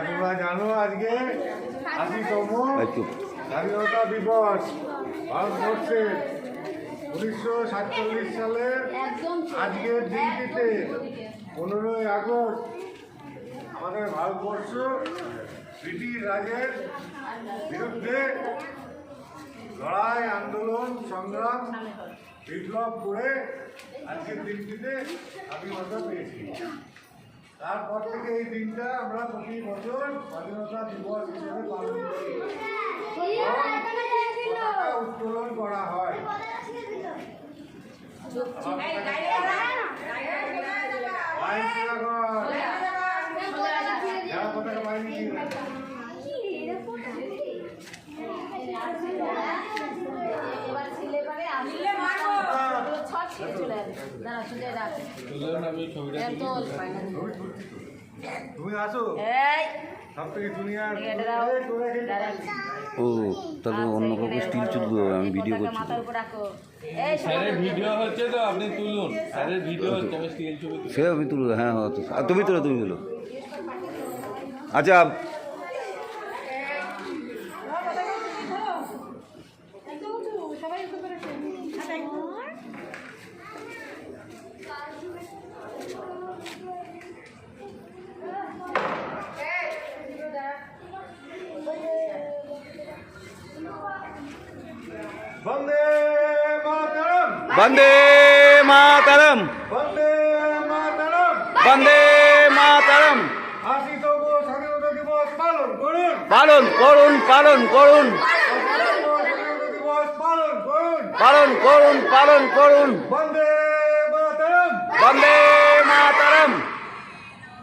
তোমরা জানো আজকে ৮০তম স্বাধীনতা দিবস ভারতবর্ষের ১৯৪৭ সালের আজকের দিনটিতে ১৫ই আগস্ট আমাদের ভারতবর্ষ ব্রিটিশ রাজের বিরুদ্ধে লড়াই আন্দোলন সংগ্রাম বিপ্লব করে আজকের দিনটিতে স্বাধীনতা পেয়েছি। তারপর থেকে এই দিনটা আমরা প্রতি বছর স্বাধীনতা দিবস হিসেবে পালন করি, পতাকা উত্তোলন করা হয়। পতাকা পাইনি তুমি আসো সব থেকে দুনিয়ার ও তাহলে অন্য কাউকে স্টিল চুলবো, আমি ভিডিও করছি। স্যারের ভিডিও হচ্ছে তো আপনি তুলুন, স্যারের ভিডিও হচ্ছে, আমি স্টিল ছবি সে আমি তুলবো। হ্যাঁ হ্যাঁ, তুমি তুলো, তুমি তুলো। আচ্ছা বন্দে মাতরম, বন্দে মাতরম, বন্দে মাতরম, বন্দে মাতরম। ৮০তম স্বাধীনতা দিবস পালন করুন, পালন করুন, পালন করুন, ৮০তম স্বাধীনতা দিবস পালন করুন, পালন করুন, পালন করুন। বন্দে মাতরম, বন্দে মাতরম।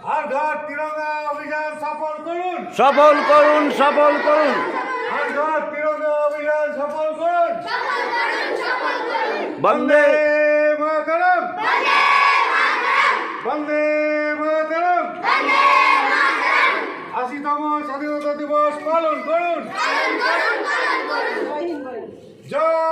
হর ঘর তিরঙ্গা অভিযান সফল করুন, সফল করুন, সফল করুন। হর ঘর তিরঙ্গা অভিযান সফল করুন। বন্দে মাতরম, বন্দে মাতরম, ৮০তম স্বাধীনতা দিবস পালন করুন। জয়